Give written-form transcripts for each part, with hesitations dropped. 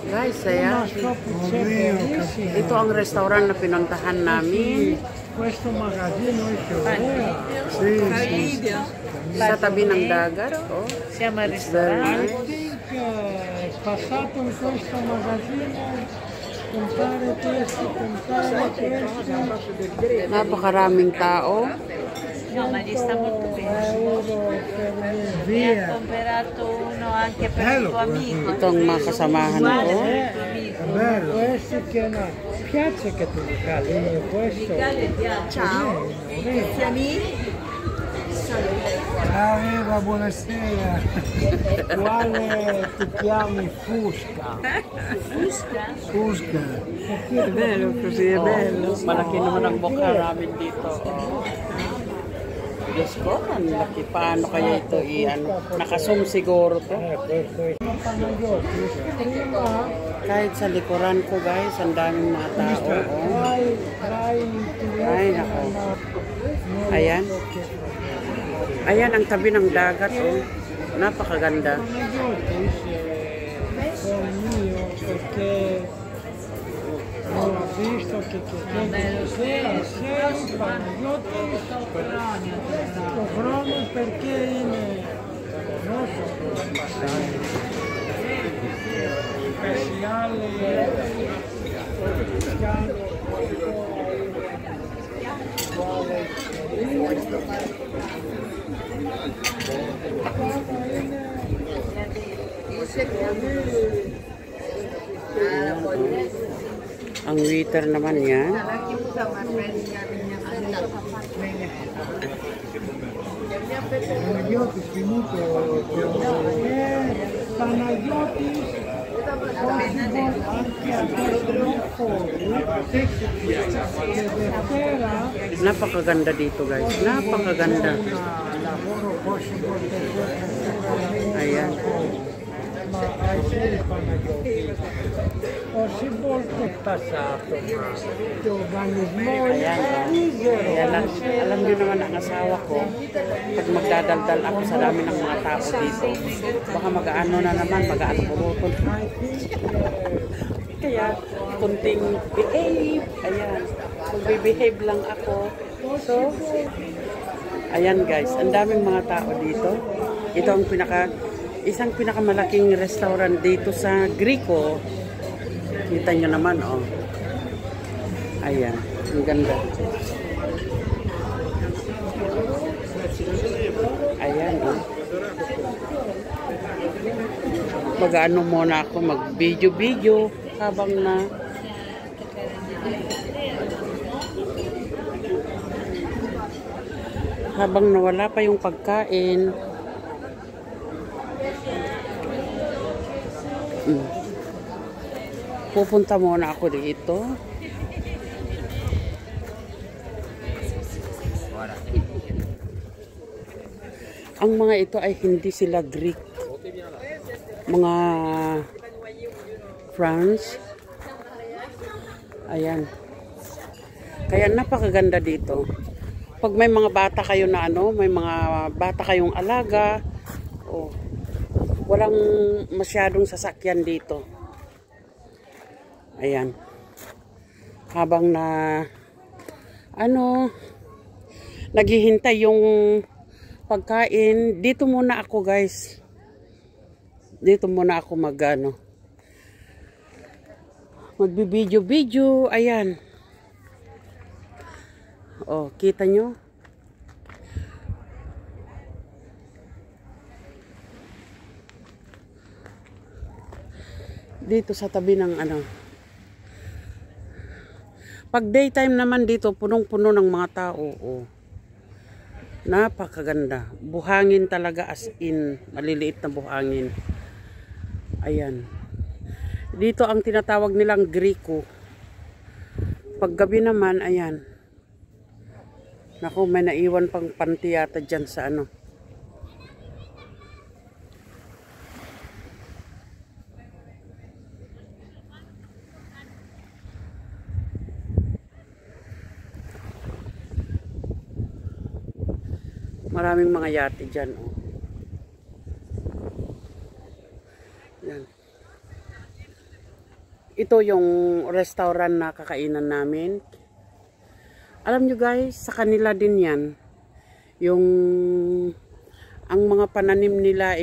Guys, ayan. Ito ang restaurant na pinuntahan namin. Sa tabi ng dagat. Oh. Siamo al ristorante. Passato in questo magazzino, comprare questo, Napakaraming tao. No, ma gli sta molto bene. Mi ha comprato uno anche per il tuo amico. Itong mga kasamahan ko. Questo che no, piace che tu mi cali, questo. Ciao. Siamo Ciao, buonasera. Quale ti chiami Fusca? Fusca? Fusca. È bello così, è bello. Malaki naman ang mukha namin dito. Oh. Diyos ko, ang laki. Paano kaya ito i-ano? Nakasum siguro to. Kahit sa likuran ko guys, ang daming mga tao. Oh. Ay, nako. Ayan. Ayan ang tabi ng dagat. Oh. Napakaganda. Visto che Cronio perché non so ang waiter naman yan. Napakaganda dito guys. Napakaganda. Ayan. Ogni volta è passato, alam niyo naman ang asawa ko, pag magdadaldal ako sa dami ng mga tao dito, baka mag-aano na naman, mag-aano. Kaya, kunting behave, ayan, mag-behave lang ako. So, ayan guys, ang daming mga tao dito. Ito ang isang pinakamalaking restaurant dito sa Grico. Kita nyo naman, oh. Ayan, ang ganda. Ayan, oh. Mag-ano muna ako, mag-video-video habang nawala pa yung pagkain. Pupunta muna ako dito. Ang mga ito ay hindi sila Greek. Mga France. Ayan. Kaya napakaganda dito. Pag may mga bata kayo na may mga bata kayong alaga, oh, walang masyadong sasakyan dito. Ayan. Habang naghihintay yung pagkain, dito muna ako guys. Dito muna ako magbibideo-video. Ayan. Oh, kita nyo? Dito sa tabi ng Pag daytime naman dito, punong-puno ng mga tao. Oh. Napakaganda. Buhangin talaga as in. Maliliit na buhangin. Ayan. Dito ang tinatawag nilang Grico. Paggabi naman, ayan. Naku, may naiwan pang panty yata dyan sa Maraming mga yate dyan. Oh. ito yung restaurant na kakainan namin. Alam nyo guys, sa kanila din yan. Yung ang mga pananim nila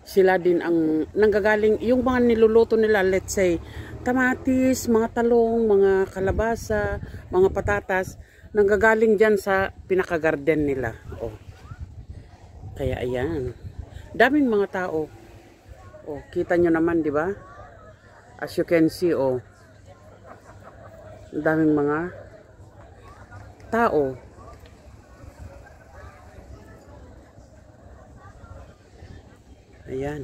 sila din ang nanggagaling, yung mga niluluto nila, let's say kamatis, mga talong, mga kalabasa, mga patatas, nanggagaling dyan sa pinaka-garden nila. Oh. Kaya ayan, daming mga tao. Oh, kita nyo naman, di ba? As you can see, oh, daming mga tao. Ayan.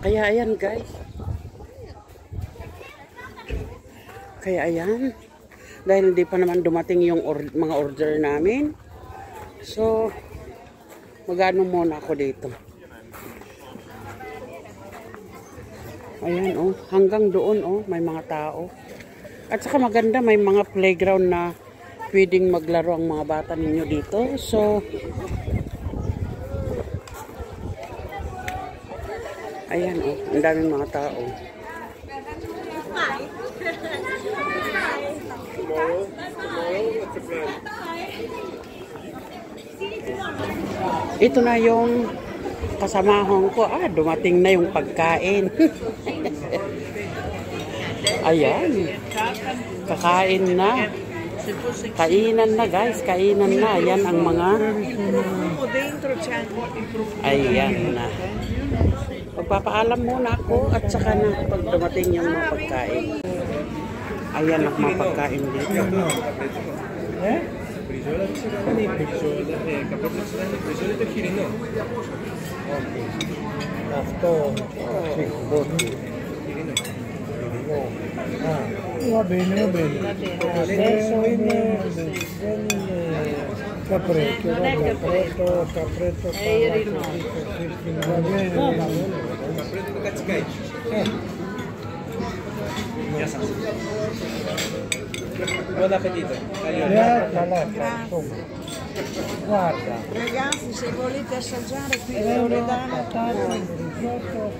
Kaya ayan guys. Kaya ayan. Dahil hindi pa naman dumating yung mga order namin. So, magano muna ako dito. Ayan oh. Hanggang doon oh. May mga tao. At saka maganda. May mga playground na pwedeng maglaro ang mga bata ninyo dito. So, ayan oh, ang daming mga tao. Ito na yung kasamahan ko. Dumating na yung pagkain. Ayan. Kakain na. Kainan na guys, kainan na. Ayan ang mga. Ayan na. Magpapaalam muna ako at saka na pag dumating yung mga pagkain. Ayan ang mga pagkain dito. Va bene, va bene. Adesso capretto, capretto. Va bene, va bene. Buon appetito. Guarda. Ragazzi, se volete assaggiare qui Una Loredana, patata, un risotto,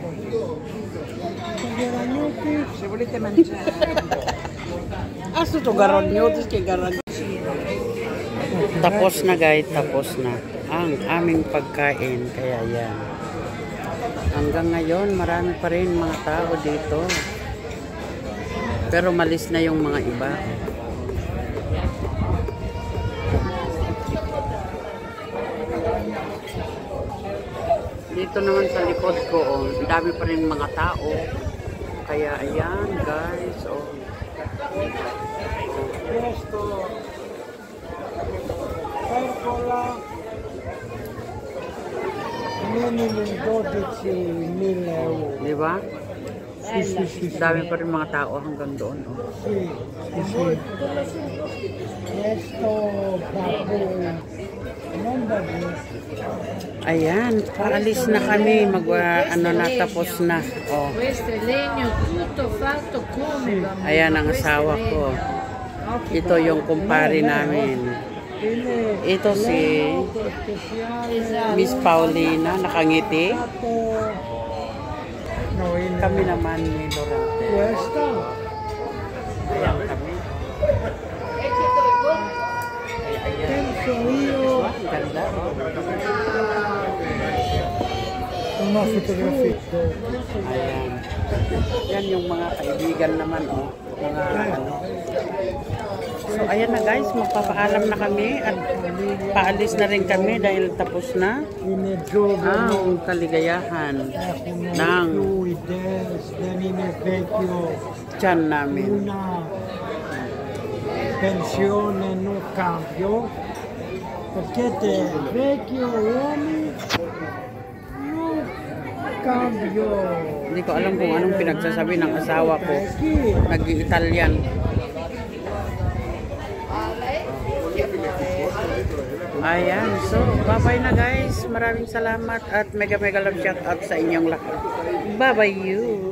gnocchi. se volete mangiare. Aso to garon nyo, kay garon. Tapos na guys, tapos na ang aming pagkain. Kaya yan. Hanggang ngayon, marami pa rin mga tao dito. Pero malis na yung mga iba. Dito naman sa likod ko, oh, dami pa rin mga tao. Kaya ayan guys, oh. Questo percola minimo 12.000 euro. Di ba? Sì. Dami pa rin mga tao hanggang doon, oh. Sì. Questo babbo non babbo. Ayan, paalis na kami. Ano na, tapos na. Oh. Questo è legno tutto fatto come bambino. Ayan ang asawa ko. Ito yung kumpare namin. Ito si Miss Paulina, nakangiti. Kami naman ni Lorente. Questa Ayan kami. penso io Ang ganda. una fotografia. Ayan. Yan yung mga kaibigan naman, oh. Mga ano. So, ayan na guys, magpapaalam na kami at paalis na rin kami dahil tapos na In giovane ang kaligayahan ng più in vecchio tiyan namin. una pensione non cambio perché te vecchio uomini non cambio. Hindi ko alam kung anong pinagsasabi ng asawa ko. Vecchi Nag-Italian. Ayan. So, bye-bye na guys. Maraming salamat at mega love shout out sa inyong lahat. Bye-bye you.